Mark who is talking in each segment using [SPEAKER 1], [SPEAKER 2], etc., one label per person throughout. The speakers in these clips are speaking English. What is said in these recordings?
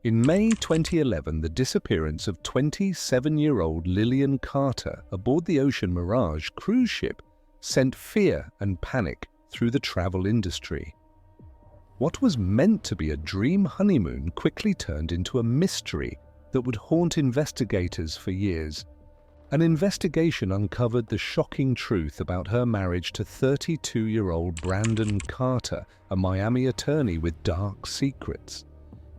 [SPEAKER 1] In May 2011, the disappearance of 27-year-old Lillian Carter aboard the Ocean Mirage cruise ship sent fear and panic through the travel industry. What was meant to be a dream honeymoon quickly turned into a mystery that would haunt investigators for years. An investigation uncovered the shocking truth about her marriage to 32-year-old Brandon Carter, a Miami attorney with dark secrets.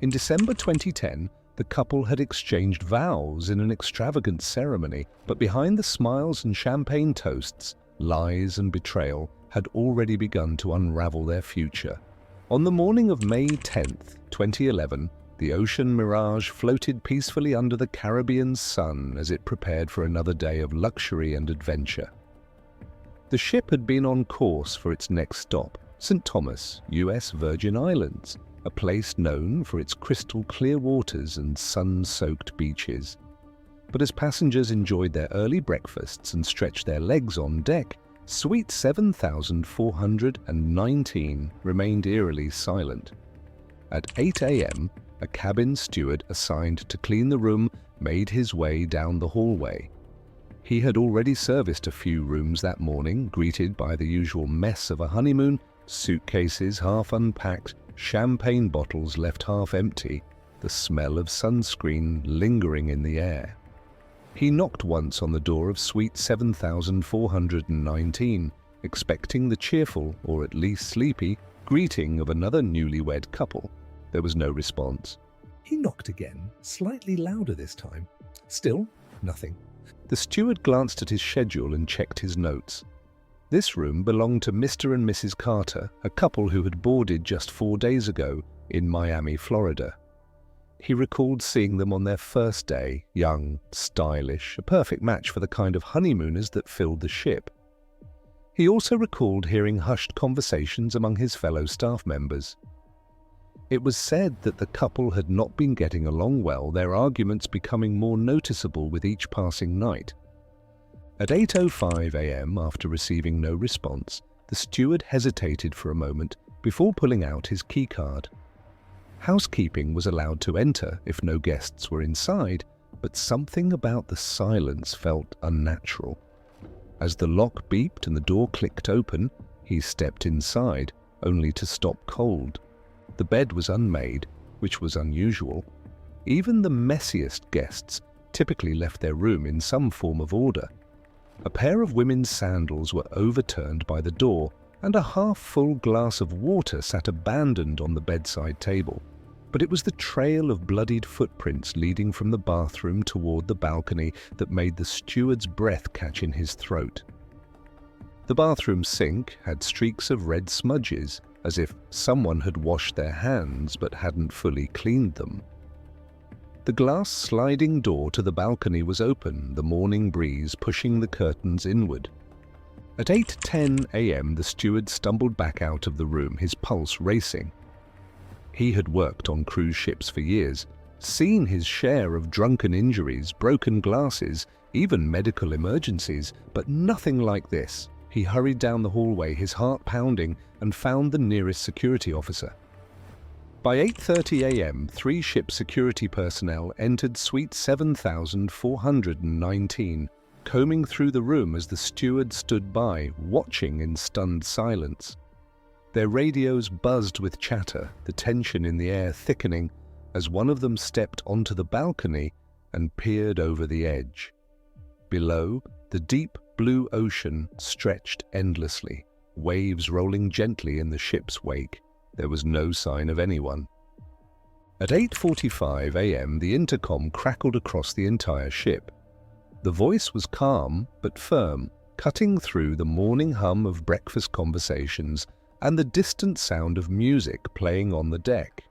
[SPEAKER 1] In December 2010, the couple had exchanged vows in an extravagant ceremony, but behind the smiles and champagne toasts, lies and betrayal had already begun to unravel their future. On the morning of May 10, 2011, the Ocean Mirage floated peacefully under the Caribbean sun as it prepared for another day of luxury and adventure. The ship had been on course for its next stop, St. Thomas, U.S. Virgin Islands, a place known for its crystal-clear waters and sun-soaked beaches. But as passengers enjoyed their early breakfasts and stretched their legs on deck, Suite 7419 remained eerily silent. At 8 a.m., a cabin steward assigned to clean the room made his way down the hallway. He had already serviced a few rooms that morning, greeted by the usual mess of a honeymoon: suitcases half unpacked, champagne bottles left half empty, the smell of sunscreen lingering in the air. He knocked once on the door of Suite 7419, expecting the cheerful, or at least sleepy, greeting of another newlywed couple. There was no response. He knocked again, slightly louder this time. Still, nothing. The steward glanced at his schedule and checked his notes. This room belonged to Mr. and Mrs. Carter, a couple who had boarded just 4 days ago in Miami, Florida. He recalled seeing them on their first day, young, stylish, a perfect match for the kind of honeymooners that filled the ship. He also recalled hearing hushed conversations among his fellow staff members. It was said that the couple had not been getting along well, their arguments becoming more noticeable with each passing night. At 8:05 a.m., after receiving no response, the steward hesitated for a moment before pulling out his keycard. Housekeeping was allowed to enter if no guests were inside, but something about the silence felt unnatural. As the lock beeped and the door clicked open, he stepped inside, only to stop cold. The bed was unmade, which was unusual. Even the messiest guests typically left their room in some form of order. A pair of women's sandals were overturned by the door, and a half-full glass of water sat abandoned on the bedside table. But it was the trail of bloodied footprints leading from the bathroom toward the balcony that made the steward's breath catch in his throat. The bathroom sink had streaks of red smudges, as if someone had washed their hands but hadn't fully cleaned them. The glass sliding door to the balcony was open, the morning breeze pushing the curtains inward. At 8:10 a.m., the steward stumbled back out of the room, his pulse racing. He had worked on cruise ships for years, seen his share of drunken injuries, broken glasses, even medical emergencies, but nothing like this. He hurried down the hallway, his heart pounding, and found the nearest security officer. By 8:30 a.m., 3 ship security personnel entered Suite 7419, combing through the room as the steward stood by, watching in stunned silence. Their radios buzzed with chatter, the tension in the air thickening as one of them stepped onto the balcony and peered over the edge. Below, the deep blue ocean stretched endlessly, waves rolling gently in the ship's wake. There was no sign of anyone. At 8:45 a.m., the intercom crackled across the entire ship. The voice was calm but firm, cutting through the morning hum of breakfast conversations and the distant sound of music playing on the deck.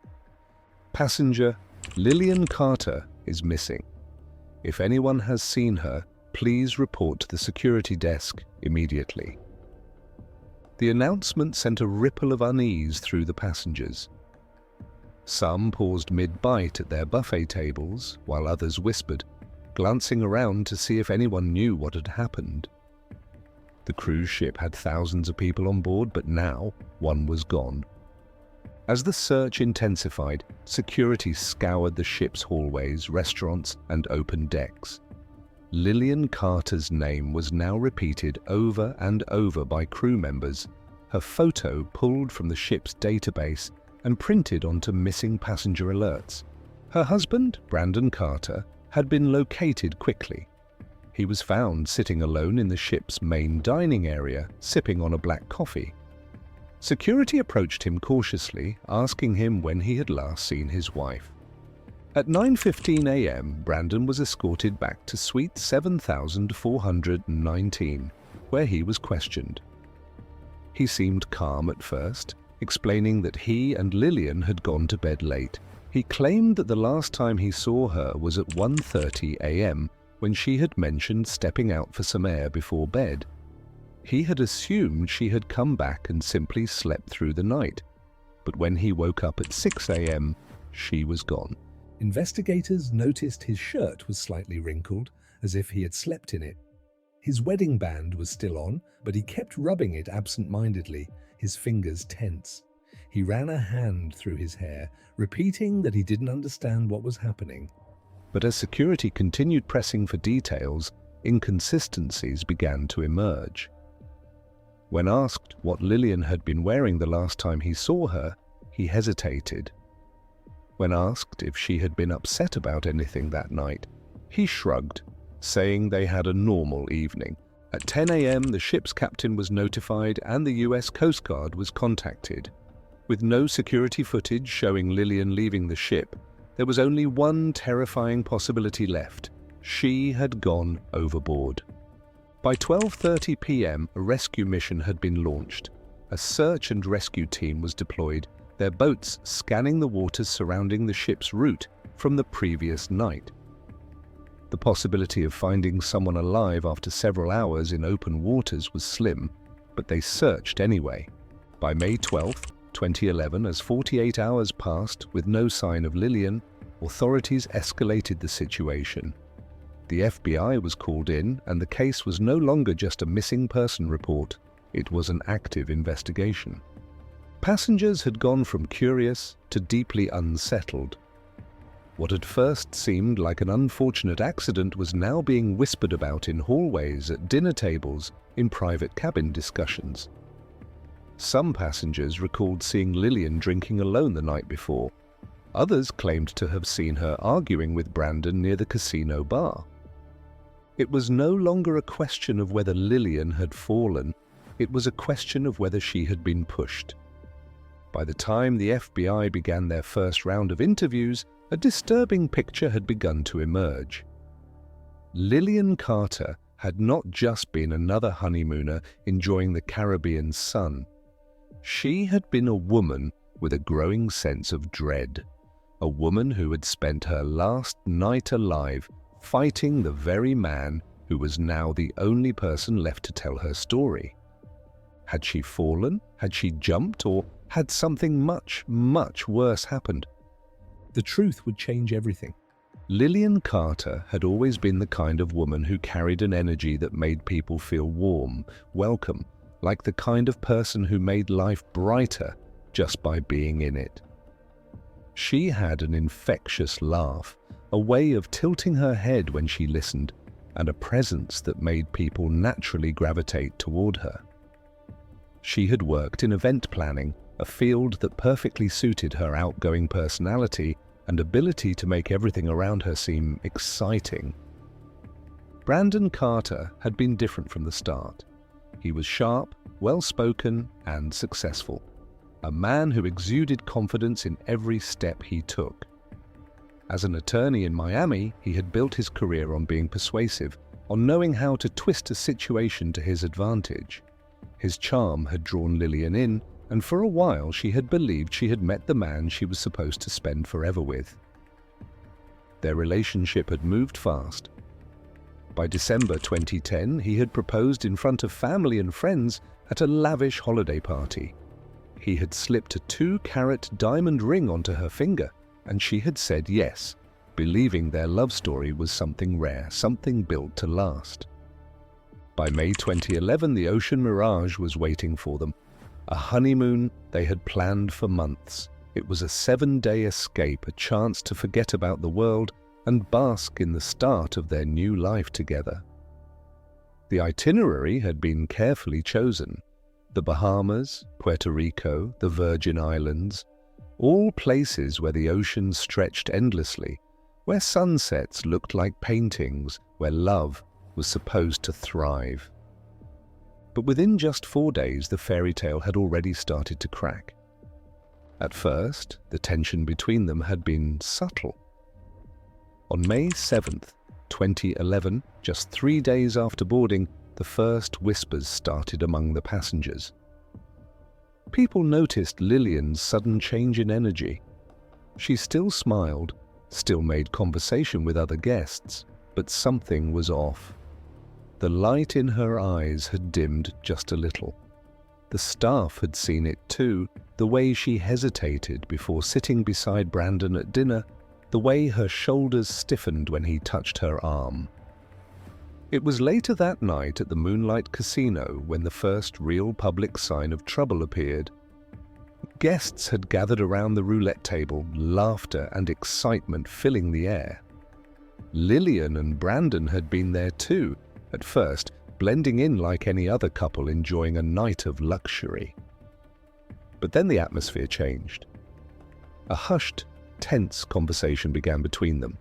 [SPEAKER 1] Passenger Lillian Carter is missing. If anyone has seen her, please report to the security desk immediately. The announcement sent a ripple of unease through the passengers. Some paused mid-bite at their buffet tables, while others whispered, glancing around to see if anyone knew what had happened. The cruise ship had thousands of people on board, but now one was gone. As the search intensified, security scoured the ship's hallways, restaurants, and open decks. Lillian Carter's name was now repeated over and over by crew members, her photo pulled from the ship's database and printed onto missing passenger alerts. Her husband, Brandon Carter, had been located quickly. He was found sitting alone in the ship's main dining area, sipping on a black coffee. Security approached him cautiously, asking him when he had last seen his wife. At 9:15 a.m., Brandon was escorted back to Suite 7419, where he was questioned. He seemed calm at first, explaining that he and Lillian had gone to bed late. He claimed that the last time he saw her was at 1:30 a.m., when she had mentioned stepping out for some air before bed. He had assumed she had come back and simply slept through the night, but when he woke up at 6 a.m., she was gone. Investigators noticed his shirt was slightly wrinkled, as if he had slept in it. His wedding band was still on, but he kept rubbing it absent-mindedly, his fingers tense. He ran a hand through his hair, repeating that he didn't understand what was happening. But as security continued pressing for details, inconsistencies began to emerge. When asked what Lillian had been wearing the last time he saw her, he hesitated. When asked if she had been upset about anything that night, he shrugged, saying they had a normal evening. At 10 a.m., the ship's captain was notified and the U.S. Coast Guard was contacted. With no security footage showing Lillian leaving the ship, there was only one terrifying possibility left. She had gone overboard. By 12:30 p.m., a rescue mission had been launched. A search and rescue team was deployed, their boats scanning the waters surrounding the ship's route from the previous night. The possibility of finding someone alive after several hours in open waters was slim, but they searched anyway. By May 12, 2011, as 48 hours passed with no sign of Lillian, authorities escalated the situation. The FBI was called in, and the case was no longer just a missing person report. It was an active investigation. Passengers had gone from curious to deeply unsettled. What had first seemed like an unfortunate accident was now being whispered about in hallways, at dinner tables, in private cabin discussions. Some passengers recalled seeing Lillian drinking alone the night before. Others claimed to have seen her arguing with Brandon near the casino bar. It was no longer a question of whether Lillian had fallen, it was a question of whether she had been pushed. By the time the FBI began their first round of interviews, a disturbing picture had begun to emerge. Lillian Carter had not just been another honeymooner enjoying the Caribbean sun. She had been a woman with a growing sense of dread, a woman who had spent her last night alive fighting the very man who was now the only person left to tell her story. Had she fallen? Had she jumped? Or had something much, much worse happened? The truth would change everything. Lillian Carter had always been the kind of woman who carried an energy that made people feel warm, welcome, like the kind of person who made life brighter just by being in it. She had an infectious laugh, a way of tilting her head when she listened, and a presence that made people naturally gravitate toward her. She had worked in event planning, a field that perfectly suited her outgoing personality and ability to make everything around her seem exciting. Brandon Carter had been different from the start. He was sharp, well-spoken, and successful. A man who exuded confidence in every step he took. As an attorney in Miami, he had built his career on being persuasive, on knowing how to twist a situation to his advantage. His charm had drawn Lillian in, and for a while she had believed she had met the man she was supposed to spend forever with. Their relationship had moved fast. By December 2010, he had proposed in front of family and friends at a lavish holiday party. He had slipped a 2-carat diamond ring onto her finger, and she had said yes, believing their love story was something rare, something built to last. By May 2011, the Ocean Mirage was waiting for them, a honeymoon they had planned for months. It was a 7-day escape, a chance to forget about the world and bask in the start of their new life together. The itinerary had been carefully chosen. The Bahamas, Puerto Rico, the Virgin Islands, all places where the ocean stretched endlessly, where sunsets looked like paintings, where love was supposed to thrive. But within just 4 days, the fairy tale had already started to crack. At first, the tension between them had been subtle. On May 7th, 2011, just 3 days after boarding, the first whispers started among the passengers. People noticed Lillian's sudden change in energy. She still smiled, still made conversation with other guests, but something was off. The light in her eyes had dimmed just a little. The staff had seen it too, the way she hesitated before sitting beside Brandon at dinner, the way her shoulders stiffened when he touched her arm. It was later that night at the Moonlight Casino when the first real public sign of trouble appeared. Guests had gathered around the roulette table, laughter and excitement filling the air. Lillian and Brandon had been there too, at first blending in like any other couple enjoying a night of luxury. But then the atmosphere changed. A hushed, tense conversation began between them.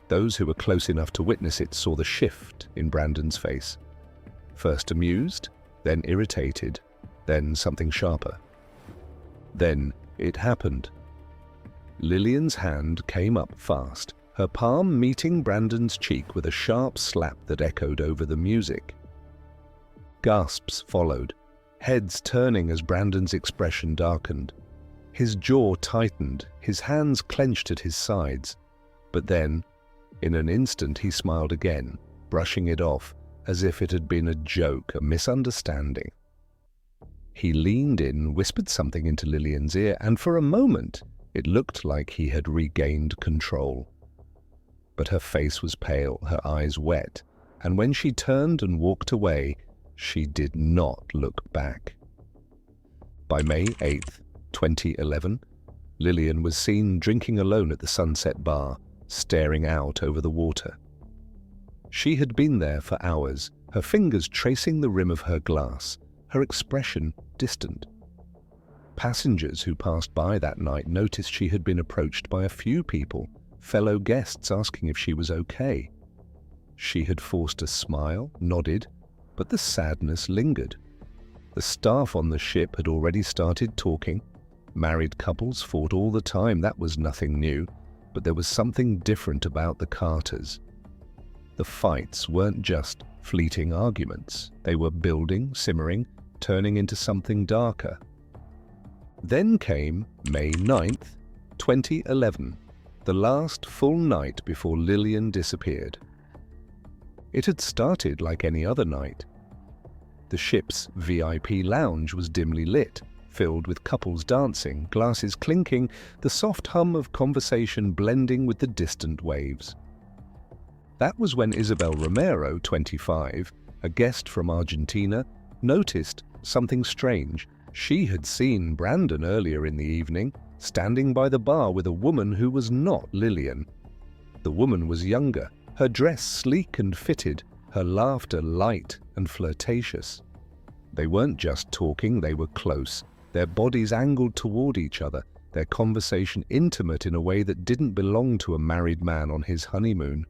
[SPEAKER 1] Those who were close enough to witness it saw the shift in Brandon's face. First amused, then irritated, then something sharper. Then it happened. Lillian's hand came up fast, her palm meeting Brandon's cheek with a sharp slap that echoed over the music. Gasps followed, heads turning as Brandon's expression darkened. His jaw tightened, his hands clenched at his sides. But then, in an instant, he smiled again, brushing it off as if it had been a joke, a misunderstanding. He leaned in, whispered something into Lillian's ear, and for a moment it looked like he had regained control. But her face was pale, her eyes wet, and when she turned and walked away, she did not look back. By May 8th, 2011, Lillian was seen drinking alone at the Sunset Bar, staring out over the water. She had been there for hours, her fingers tracing the rim of her glass, her expression distant. Passengers who passed by that night noticed she had been approached by a few people, fellow guests asking if she was okay. She had forced a smile, nodded, but the sadness lingered. The staff on the ship had already started talking. Married couples fought all the time, that was nothing new, but there was something different about the Carters. The fights weren't just fleeting arguments. They were building, simmering, turning into something darker. Then came May 9th, 2011, the last full night before Lillian disappeared. It had started like any other night. The ship's VIP lounge was dimly lit, filled with couples dancing, glasses clinking, the soft hum of conversation blending with the distant waves. That was when Isabel Romero, 25, a guest from Argentina, noticed something strange. She had seen Brandon earlier in the evening, standing by the bar with a woman who was not Lillian. The woman was younger, her dress sleek and fitted, her laughter light and flirtatious. They weren't just talking, they were close, their bodies angled toward each other, their conversation intimate in a way that didn't belong to a married man on his honeymoon.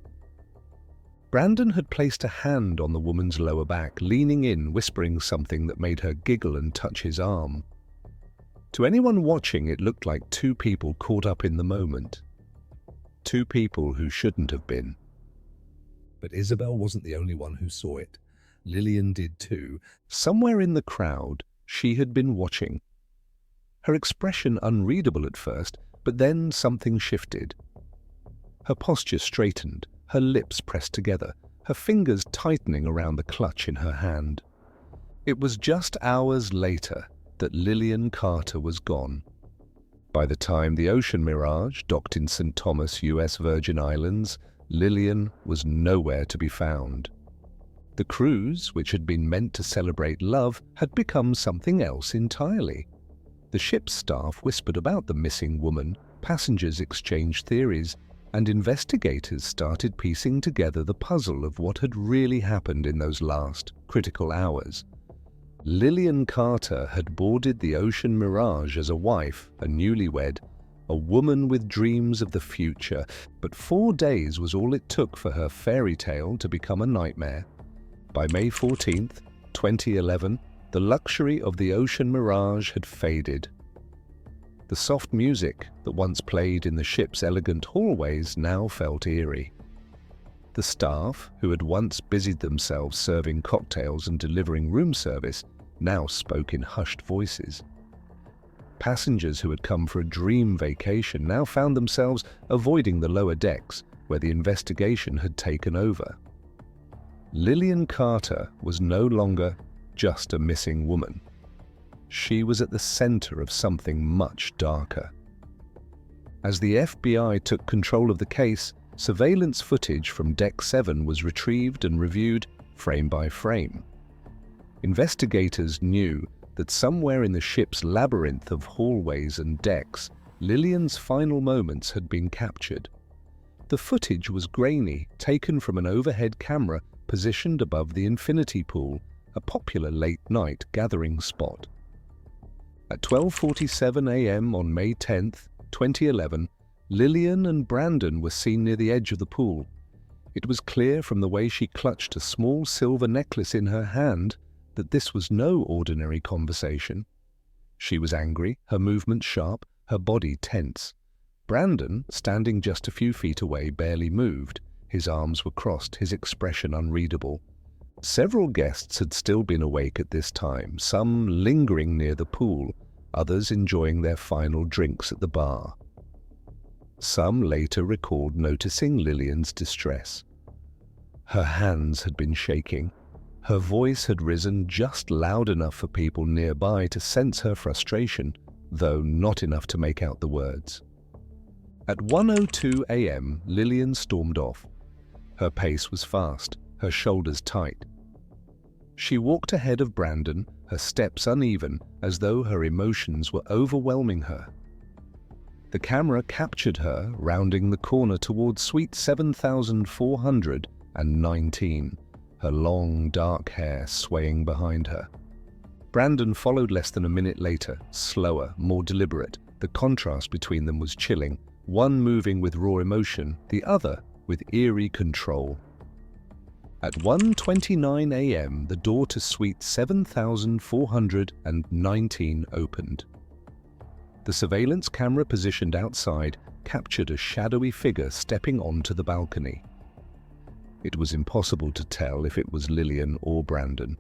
[SPEAKER 1] Brandon had placed a hand on the woman's lower back, leaning in, whispering something that made her giggle and touch his arm. To anyone watching, it looked like two people caught up in the moment. Two people who shouldn't have been. But Isabel wasn't the only one who saw it. Lillian did too. Somewhere in the crowd, she had been watching. Her expression unreadable at first, but then something shifted. Her posture straightened, her lips pressed together, her fingers tightening around the clutch in her hand. It was just hours later that Lillian Carter was gone. By the time the Ocean Mirage docked in St. Thomas, U.S. Virgin Islands, Lillian was nowhere to be found. The cruise, which had been meant to celebrate love, had become something else entirely. The ship's staff whispered about the missing woman, passengers exchanged theories, and investigators started piecing together the puzzle of what had really happened in those last critical hours. Lillian Carter had boarded the Ocean Mirage as a wife, a newlywed, a woman with dreams of the future, but 4 days was all it took for her fairy tale to become a nightmare. By May 14th, 2011, the luxury of the Ocean Mirage had faded. The soft music that once played in the ship's elegant hallways now felt eerie. The staff, who had once busied themselves serving cocktails and delivering room service, now spoke in hushed voices. Passengers who had come for a dream vacation now found themselves avoiding the lower decks, where the investigation had taken over. Lillian Carter was no longer just a missing woman. She was at the center of something much darker. As the FBI took control of the case, surveillance footage from Deck 7 was retrieved and reviewed frame by frame. Investigators knew that somewhere in the ship's labyrinth of hallways and decks, Lillian's final moments had been captured. The footage was grainy, taken from an overhead camera positioned above the infinity pool, a popular late-night gathering spot. At 12:47 a.m. on May 10, 2011, Lillian and Brandon were seen near the edge of the pool. It was clear from the way she clutched a small silver necklace in her hand that this was no ordinary conversation. She was angry, her movements sharp, her body tense. Brandon, standing just a few feet away, barely moved. His arms were crossed, his expression unreadable. Several guests had still been awake at this time, some lingering near the pool, others enjoying their final drinks at the bar. Some later recalled noticing Lillian's distress. Her hands had been shaking. Her voice had risen just loud enough for people nearby to sense her frustration, though not enough to make out the words. At 1:02 a.m., Lillian stormed off. Her pace was fast, her shoulders tight. She walked ahead of Brandon, her steps uneven, as though her emotions were overwhelming her. The camera captured her rounding the corner towards suite 7419, her long, dark hair swaying behind her. Brandon followed less than a minute later, slower, more deliberate. The contrast between them was chilling, one moving with raw emotion, the other with eerie control. At 1:29 a.m., the door to suite 7419 opened. The surveillance camera positioned outside captured a shadowy figure stepping onto the balcony. It was impossible to tell if it was Lillian or Brandon.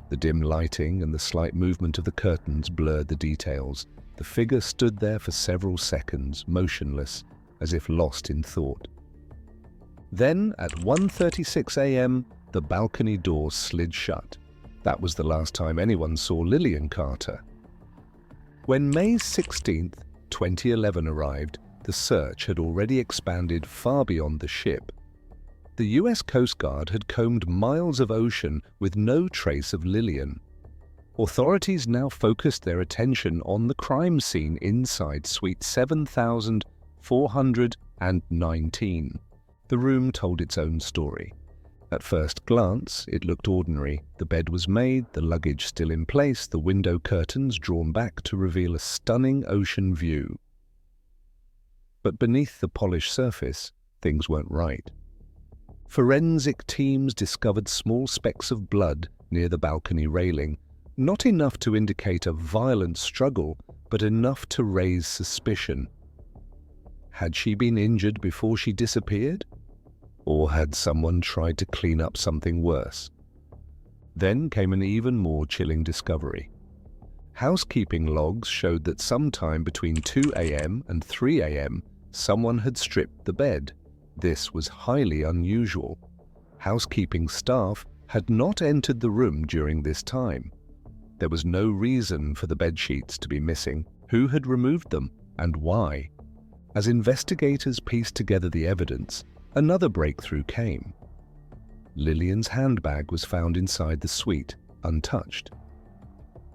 [SPEAKER 1] The dim lighting and the slight movement of the curtains blurred the details. The figure stood there for several seconds, motionless, as if lost in thought. Then, at 1:36 a.m., the balcony door slid shut. That was the last time anyone saw Lillian Carter. When May 16, 2011 arrived, the search had already expanded far beyond the ship. The US Coast Guard had combed miles of ocean with no trace of Lillian. Authorities now focused their attention on the crime scene inside suite 7419. The room told its own story. At first glance, it looked ordinary. The bed was made, the luggage still in place, the window curtains drawn back to reveal a stunning ocean view. But beneath the polished surface, things weren't right. Forensic teams discovered small specks of blood near the balcony railing, not enough to indicate a violent struggle, but enough to raise suspicion. Had she been injured before she disappeared? Or had someone tried to clean up something worse? Then came an even more chilling discovery. Housekeeping logs showed that sometime between 2 a.m. and 3 a.m., someone had stripped the bed. This was highly unusual. Housekeeping staff had not entered the room during this time. There was no reason for the bedsheets to be missing. Who had removed them, and why? As investigators pieced together the evidence, another breakthrough came. Lillian's handbag was found inside the suite, untouched.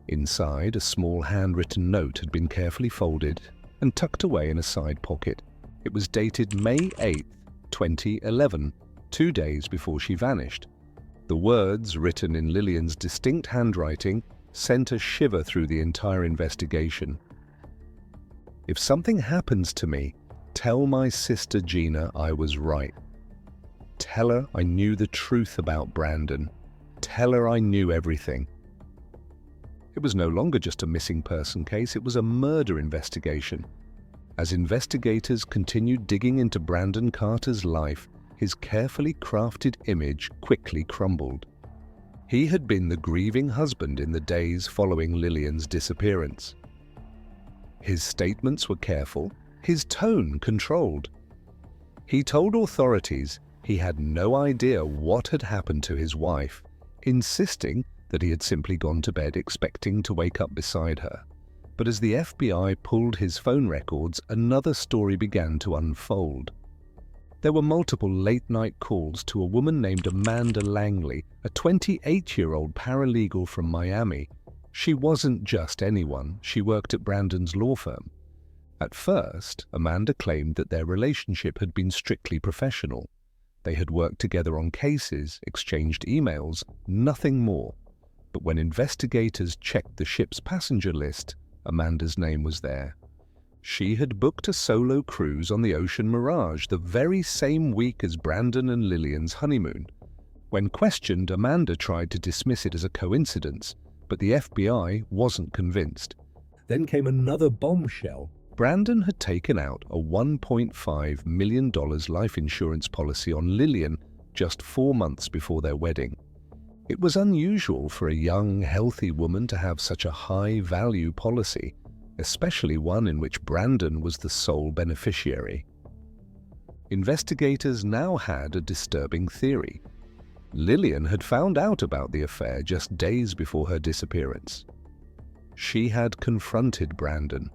[SPEAKER 1] Inside, a small handwritten note had been carefully folded and tucked away in a side pocket. It was dated May 8, 2011, 2 days before she vanished. The words, written in Lillian's distinct handwriting, sent a shiver through the entire investigation. "If something happens to me, tell my sister Gina I was right. Tell her I knew the truth about Brandon. Tell her I knew everything." It was no longer just a missing person case, it was a murder investigation. As investigators continued digging into Brandon Carter's life, his carefully crafted image quickly crumbled. He had been the grieving husband in the days following Lillian's disappearance. His statements were careful, his tone controlled. He told authorities he had no idea what had happened to his wife, insisting that he had simply gone to bed expecting to wake up beside her. But as the FBI pulled his phone records, another story began to unfold. There were multiple late-night calls to a woman named Amanda Langley, a 28-year-old paralegal from Miami. She wasn't just anyone, she worked at Brandon's law firm. At first, Amanda claimed that their relationship had been strictly professional. They had worked together on cases, exchanged emails, nothing more. But when investigators checked the ship's passenger list, Amanda's name was there. She had booked a solo cruise on the Ocean Mirage the very same week as Brandon and Lillian's honeymoon. When questioned, Amanda tried to dismiss it as a coincidence, but the FBI wasn't convinced. Then came another bombshell. Brandon had taken out a $1.5 million life insurance policy on Lillian just 4 months before their wedding. It was unusual for a young, healthy woman to have such a high-value policy, especially one in which Brandon was the sole beneficiary. Investigators now had a disturbing theory. Lillian had found out about the affair just days before her disappearance. She had confronted Brandon.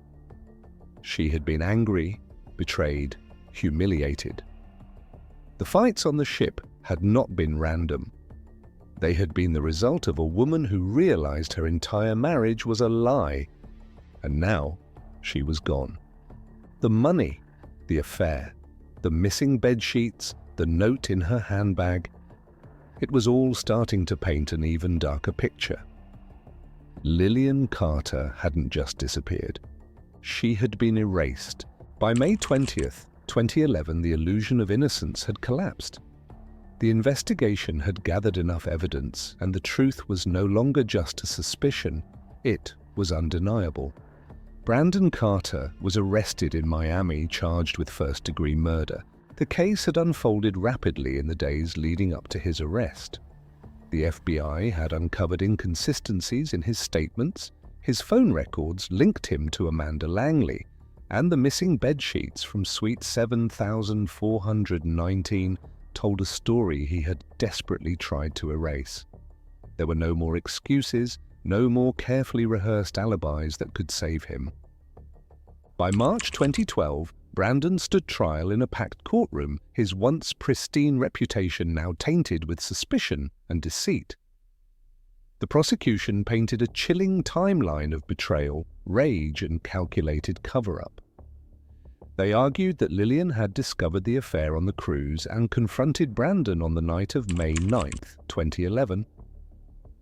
[SPEAKER 1] She had been angry, betrayed, humiliated. The fights on the ship had not been random. They had been the result of a woman who realized her entire marriage was a lie, and now she was gone. The money, the affair, the missing bedsheets, the note in her handbag, it was all starting to paint an even darker picture. Lillian Carter hadn't just disappeared. She had been erased. By May 20th, 2011, the illusion of innocence had collapsed. The investigation had gathered enough evidence, and the truth was no longer just a suspicion, it was undeniable. Brandon Carter was arrested in Miami, charged with first-degree murder. The case had unfolded rapidly in the days leading up to his arrest. The FBI had uncovered inconsistencies in his statements, his phone records linked him to Amanda Langley, and the missing bedsheets from Suite 7419 told a story he had desperately tried to erase. There were no more excuses, no more carefully rehearsed alibis that could save him. By March 2012, Brandon stood trial in a packed courtroom, his once pristine reputation now tainted with suspicion and deceit. The prosecution painted a chilling timeline of betrayal, rage, and calculated cover-up. They argued that Lillian had discovered the affair on the cruise and confronted Brandon on the night of May 9th, 2011.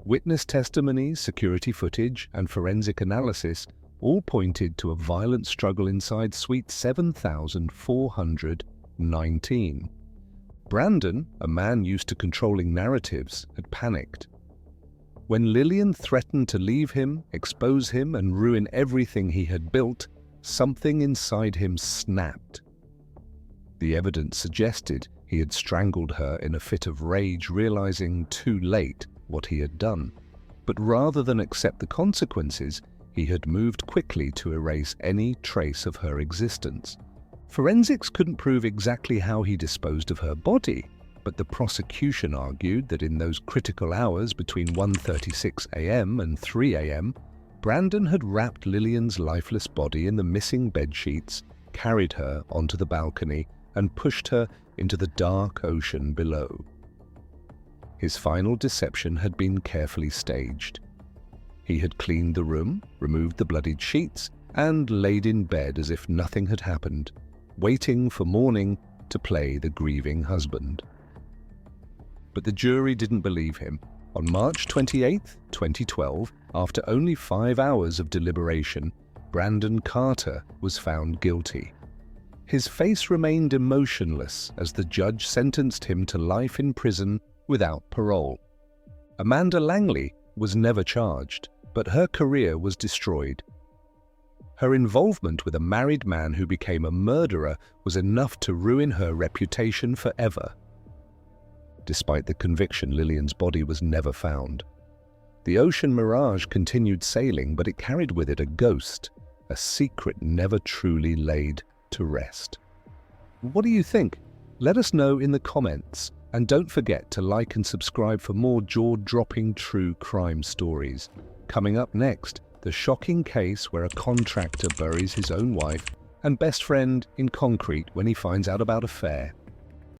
[SPEAKER 1] Witness testimonies, security footage, and forensic analysis all pointed to a violent struggle inside Suite 7419. Brandon, a man used to controlling narratives, had panicked. When Lillian threatened to leave him, expose him, and ruin everything he had built, something inside him snapped. The evidence suggested he had strangled her in a fit of rage, realizing too late what he had done. But rather than accept the consequences, he had moved quickly to erase any trace of her existence. Forensics couldn't prove exactly how he disposed of her body, but the prosecution argued that in those critical hours between 1:36 a.m. and 3 a.m., Brandon had wrapped Lillian's lifeless body in the missing bedsheets, carried her onto the balcony, and pushed her into the dark ocean below. His final deception had been carefully staged. He had cleaned the room, removed the bloodied sheets, and laid in bed as if nothing had happened, waiting for morning to play the grieving husband. But the jury didn't believe him. On March 28, 2012, after only 5 hours of deliberation, Brandon Carter was found guilty. His face remained emotionless as the judge sentenced him to life in prison without parole. Amanda Langley was never charged, but her career was destroyed. Her involvement with a married man who became a murderer was enough to ruin her reputation forever. Despite the conviction, Lillian's body was never found. The Ocean Mirage continued sailing, but it carried with it a ghost, a secret never truly laid to rest. What do you think? Let us know in the comments, and don't forget to like and subscribe for more jaw-dropping true crime stories. Coming up next, the shocking case where a contractor buries his own wife and best friend in concrete when he finds out about affair.